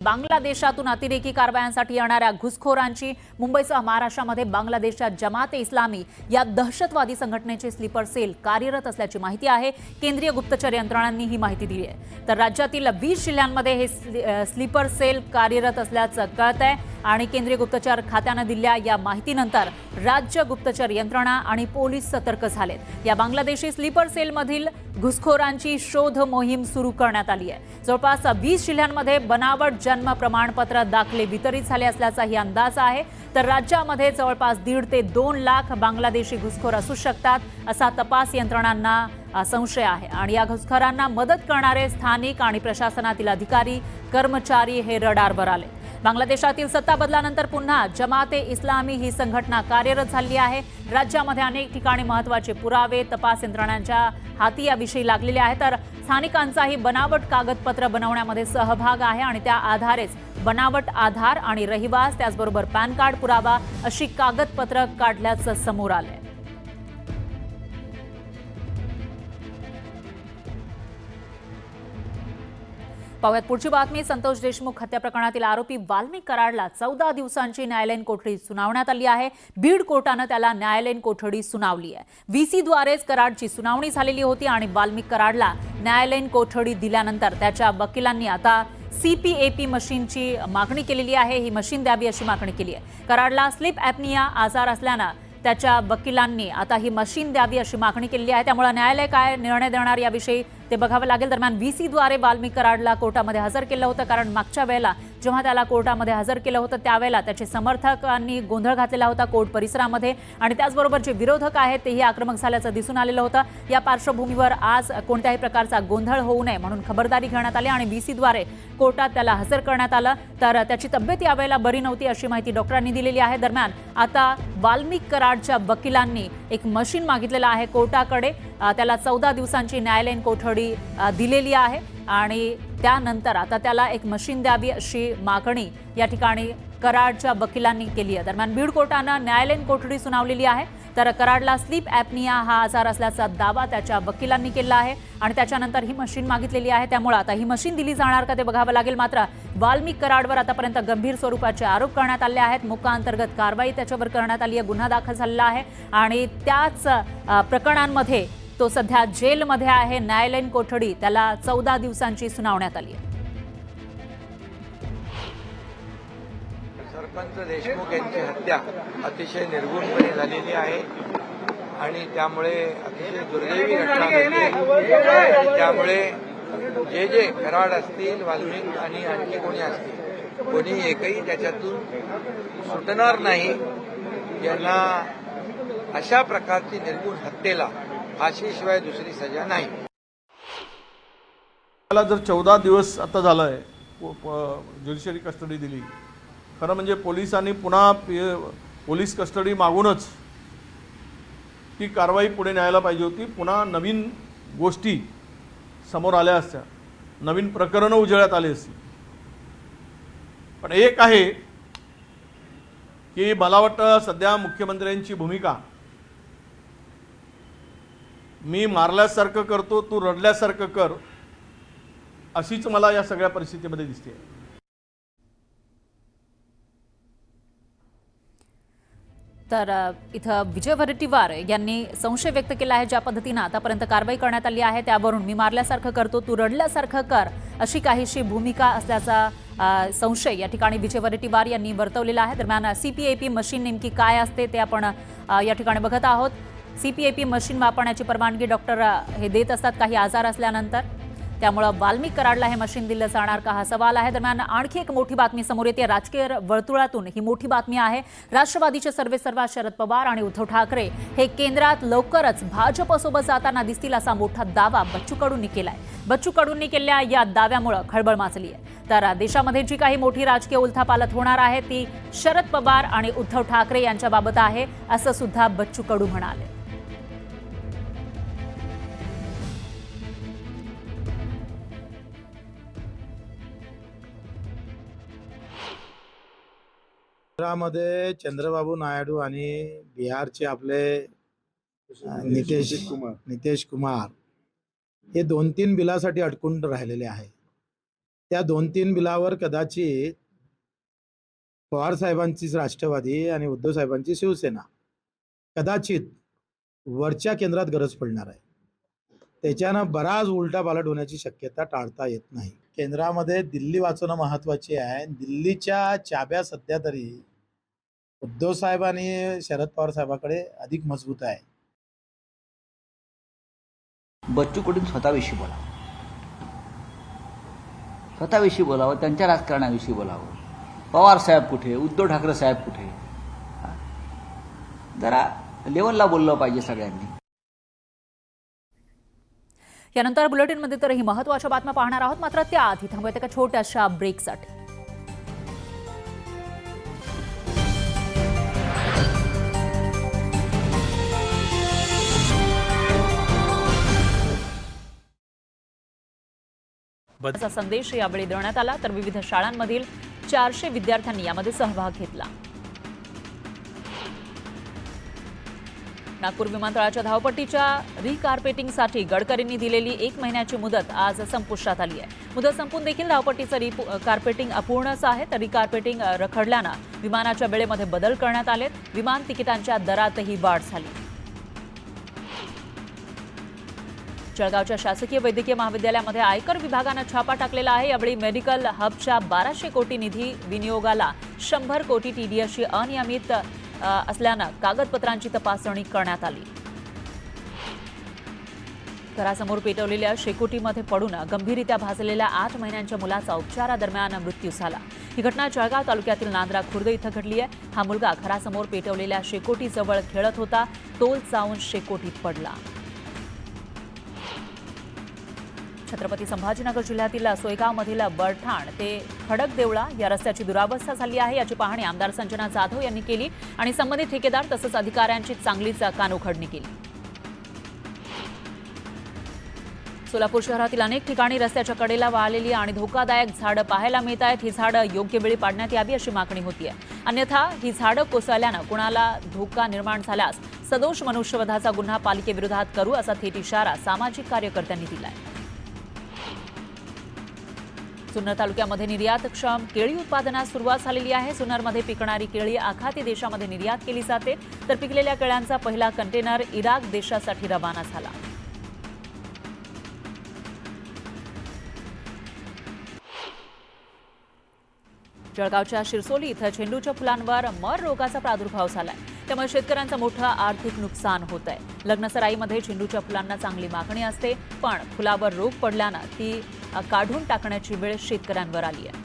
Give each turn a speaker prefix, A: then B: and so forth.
A: बांगलादेशातून अतिरेकी कारवायांसाठी येणाऱ्या घुसखोरांची मुंबईसह महाराष्ट्रामध्ये बांगलादेशच्या जमाते इस्लामी या दहशतवादी संघटनेचे स्लीपर सेल कार्यरत असल्याची माहिती आहे। केंद्रीय गुप्तचर यंत्रणांनी ही माहिती दिली आहे। तर राज्यातील 20 जिल्ह्यांमध्ये हे स्लीपर सेल कार्यरत असल्याचं कळतंय आणि केंद्रीय गुप्तचर खात्याने दिलेल्या या माहितीनंतर राज्य गुप्तचर यंत्रणा आणि पोलीस सतर्क झालेत। या बांगलादेशी स्लीपर सेलमधील घुसखोरांची शोध मोहीम सुरू करण्यात आली आहे। जवळपास 20 जिल्ह्यांमध्ये बनावट जन्म प्रमाणपत्र दाखले वितरित झाले असल्याचाही अंदाज आहे। तर राज्यामध्ये जवळपास 1.5 ते 2 लाख बांगलादेशी घुसखोर असू शकतात असा तपास यंत्रणांना संशय आहे आणि या घुसखोरांना मदत करणारे स्थानिक आणि प्रशासनातील अधिकारी कर्मचारी हे रडारवर आले। बांगलादेशातील सत्ता बदलानंतर पुन्हा जमाते इस्लामी ही संघटना कार्यरत झाली आहे। राज्यामध्ये अनेक ठिकाणी महत्त्वाचे पुरावे तपास यंत्रणांच्या हाती याविषयी लागलेले आहेत। तर स्थानिकांचाही बनावट कागदपत्र बनवण्यामध्ये सहभाग आहे आणि त्या आधारेच बनावट आधार आणि रहिवास त्याचबरोबर पॅन कार्ड पुरावा अशी कागदपत्र काढल्याचं समोर आलंय। पाहुयात पुढची बातमी। संतोष देशमुख हत्या प्रकरणातील आरोपी वाल्मिक कराडला 14 दिवसांची न्यायालयीन कोठडी सुनावण्यात आली आहे। बीड कोर्टाने त्याला न्यायालयीन कोठडी सुनावली आहे। व्हीसीद्वारेच कराडची सुनावणी झालेली होती आणि वाल्मिक कराडला न्यायालयीन कोठडी दिल्यानंतर त्याच्या वकिलांनी आता सीपीएपी मशीनची मागणी केलेली आहे। ही मशीन द्यावी अशी मागणी केली आहे। कराडला स्लीप ॲपनिया आजार असल्याने त्याच्या वकिलांनी आता ही मशीन द्यावी अशी मागणी केली आहे। त्यामुळे न्यायालय काय निर्णय देणार याविषयी ते बघावे लागेल। दरम्यान व्हीसीद्वारे वाल्मिक कराडला कोर्टामध्ये हजर केलं होतं, कारण मागच्या वेळेला जेव्हा त्याला कोर्टामध्ये हजर केलं होतं त्यावेळेला त्याचे समर्थकांनी गोंधळ घातलेला होता कोर्ट परिसरामध्ये आणि त्याचबरोबर जे विरोधक आहेत तेही आक्रमक झाल्याचं दिसून आलेलं होतं। या पार्श्वभूमीवर आज कोणत्याही प्रकारचा गोंधळ होऊ नये म्हणून खबरदारी घेण्यात आली आणि व्हीसीद्वारे कोर्टात त्याला हजर करण्यात आलं। तर त्याची तब्येत यावेळेला बरी नव्हती अशी माहिती डॉक्टरांनी दिलेली आहे। दरम्यान आता वाल्मिक कराडच्या वकिलांनी एक मशीन मागितलेलं आहे कोर्टाकडे। त्याला 14 दिवसांची न्यायालयीन कोठडी दिलेली आहे आणि त्यानंतर आता त्याला एक मशीन द्यावी अशी मागणी या ठिकाणी कराडच्या वकिलांनी केली आहे। दरम्यान बीड कोर्टानं न्यायालयीन कोठडी सुनावलेली आहे। तर कराडला स्लीप ॲपनिया हा आजार असल्याचा दावा त्याच्या वकिलांनी केला आहे आणि त्याच्यानंतर ही मशीन मागितलेली आहे। त्यामुळे आता ही मशीन दिली जाणार का ते बघावं लागेल। मात्र वाल्मिक कराडवर आतापर्यंत गंभीर स्वरूपाचे आरोप करण्यात आले आहेत। मोका अंतर्गत कारवाई त्याच्यावर करण्यात आली आहे, गुन्हा दाखल झालेला आहे आणि त्याच प्रकरणांमध्ये तो सध्या जेलमध्ये आहे। न्यायालयीन कोठडी त्याला 14 दिवसांची सुनावण्यात आली आहे।
B: सरपंच देशमुख यांची हत्या अतिशय निर्गुणपणे झालेली आहे आणि त्यामुळे अतिशय दुर्दैवी घटना घडली। त्यामुळे जे कराड असतील, वाल्मिक आणि आणखी कोणी असतील, कोणी एकही त्याच्यातून सुटणार नाही। यांना अशा प्रकारची निर्गुण हत्येला फाशीशिवाय दुसरी सजा नाही।
C: त्याला जर 14 दिवस आता झालाय ज्युडिशरी कस्टडी दिली, खरं म्हणजे पोलिसांनी पुन्हा पोलीस कस्टडी मागूनच ती कारवाई पुढे न्यायला पाहिजे होती। पुन्हा नवीन गोष्टी समोर आल्या असत्या, नवीन प्रकरणं उजेडात आली असती। पण एक आहे की मला वाटतं सध्या मुख्यमंत्र्यांची भूमिका मी मारल्यासारखं करतो तू रडल्यासारखं कर अशीच मला या सगळ्या परिस्थितीमध्ये दिसते।
A: तर इथं विजय वडेट्टीवार यांनी संशय व्यक्त केला आहे ज्या पद्धतीने आतापर्यंत कारवाई करण्यात आली आहे त्यावरून मी मारल्यासारखं करतो तू रडल्यासारखं कर अशी काहीशी भूमिका असल्याचा संशय या ठिकाणी विजय वडेट्टीवार यांनी वर्तवलेला आहे। दरम्यान सीपीएपी मशीन नेमकी काय असते ते आपण या ठिकाणी बघत आहोत। सीपीएपी मशीन वापरण्याची परवानगी डॉक्टर हे देत असतात काही आजार असल्यानंतर, त्यामुळे वाल्मिक कराडला हे मशीन दिलं जाणार का हा सवाल आहे। दरम्यान आणखी एक मोठी बातमी समोर येते राजकीय वर्तुळातून। ही मोठी बातमी आहे राष्ट्रवादीचे सर्वेसर्वा शरद पवार आणि उद्धव ठाकरे हे केंद्रात लवकरच भाजपसोबत जाताना दिसतील असा मोठा दावा बच्चू कडूंनी केलाय। बच्चू कडूंनी केलेल्या या दाव्यामुळे खळबळ माजली आहे। तर देशामध्ये जी काही मोठी राजकीय उलथापालथ होणार आहे ती शरद पवार आणि उद्धव ठाकरे यांच्याबाबत आहे असं सुद्धा बच्चू कडू म्हणाले।
D: केंद्रामध्ये चंद्रबाबू नायडू आणि बिहारचे आपले नितीश कुमार हे 2-3 बिलासाठी अडकून राहिलेले आहे। त्या 2-3 बिलावर कदाचित पवार साहेबांचीच राष्ट्रवादी आणि उद्धव साहेबांची शिवसेना कदाचित वरच्या केंद्रात गरज पडणार आहे. त्याच्यानं बराच उलटापालट होण्याची शक्यता टाळता येत नाही. केंद्रामध्ये दिल्ली वाचवणं महत्त्वाची आहे. दिल्लीच्या चाब्या सध्या तरी उद्धव साहेब आणि शरद पवार साहेबांकडे अधिक मजबूत आहे.
E: बच्चू कडून स्वतःविषयी बोलावं, स्वतःविषयी बोलावं, त्यांच्या राजकारणाविषयी बोलावं. पवार साहेब कुठे, उद्धव ठाकरे साहेब कुठे, जरा लेवलला बोललं पाहिजे सगळ्यांनी.
A: यानंतर बुलेटिनमध्ये तर ही महत्त्वाच्या बातम्या पाहणार आहोत, मात्र त्याआधी थांबूयात एका छोट्याशा ब्रेकसाठी. चा संदेश यावेळी देण्यात आला, तर विविध शाळांमधील 400 विद्यार्थ्यांनी यामध्ये सहभाग घेतला. नागपूर विमानतळाच्या धावपट्टीच्या रिकार्पेटिंगसाठी गडकरींनी दिलेली 1 महिन्याची मुदत आज संपुष्टात आली आहे. मुदत संपून देखील धावपट्टीचं रिकार्पेटिंग अपूर्णच आहे. तर रिकार्पेटिंग रखडल्यानं विमानाच्या वेळेमध्ये बदल करण्यात आलेत. विमान तिकिटांच्या दरातही वाढ झाली. जळगावच्या शासकीय वैद्यकीय महाविद्यालयामध्ये आयकर विभागानं छापा टाकलेला आहे. यावेळी मेडिकल हबच्या 1200 कोटी निधी विनियोगाला 100 कोटी टीडीएसची अनियमित असल्यानं कागदपत्रांची तपासणी करण्यात आली. घरासमोर पेटवलेल्या शेकोटीमध्ये पडून गंभीररित्या भाजलेल्या 8 महिन्यांच्या मुलाचा उपचारादरम्यान मृत्यू झाला. ही घटना जळगाव तालुक्यातील नांद्रा खुर्द इथं घडली आहे. हा मुलगा घरासमोर पेटवलेल्या शेकोटीजवळ खेळत होता. तोल जाऊन शेकोटीत पडला. छत्रपती संभाजीनगर जिल्ह्यातील सोयगावमधील बरठाण ते खडकदेवळा या रस्त्याची दुरावस्था झाली आहे. याची पाहणी आमदार संजना जाधव यांनी केली आणि संबंधित ठेकेदार तसंच अधिकाऱ्यांची चांगलीच कानोखडणी केली. सोलापूर शहरातील अनेक ठिकाणी रस्त्याच्या कडेला वाळलेली आणि धोकादायक झाडं पाहायला मिळत आहेत. ही झाडं योग्य वेळी पाडण्यात यावी अशी मागणी होतीये. अन्यथा ही झाडं कोसळल्यानं कुणाला धोका निर्माण झाल्यास सदोष मनुष्यवधाचा गुन्हा पालिकेविरोधात करू असा थेट इशारा सामाजिक कार्यकर्त्यांनी दिलाय. जुन्नर तालुक्यामध्ये निर्यातक्षम केळी उत्पादनास सुरुवात झालेली आहे. जुन्नरमध्ये पिकणारी केळी आखाती देशामध्ये निर्यात केली जाते. तर पिकलेल्या केळ्यांचा पहिला कंटेनर इराक देशासाठी रवाना झाला. जळगावच्या शिरसोली इथं झेंडूच्या फुलांवर मर रोगाचा प्रादुर्भाव झालाय. त्यामुळे शेतकऱ्यांचं मोठं आर्थिक नुकसान होत आहे. लग्नसराईमध्ये झेंडूच्या फुलांना चांगली मागणी असते, पण फुलावर रोग पडल्यानं ती काढून टाकण्याची वेळ शेतकऱ्यांवर आली आहे.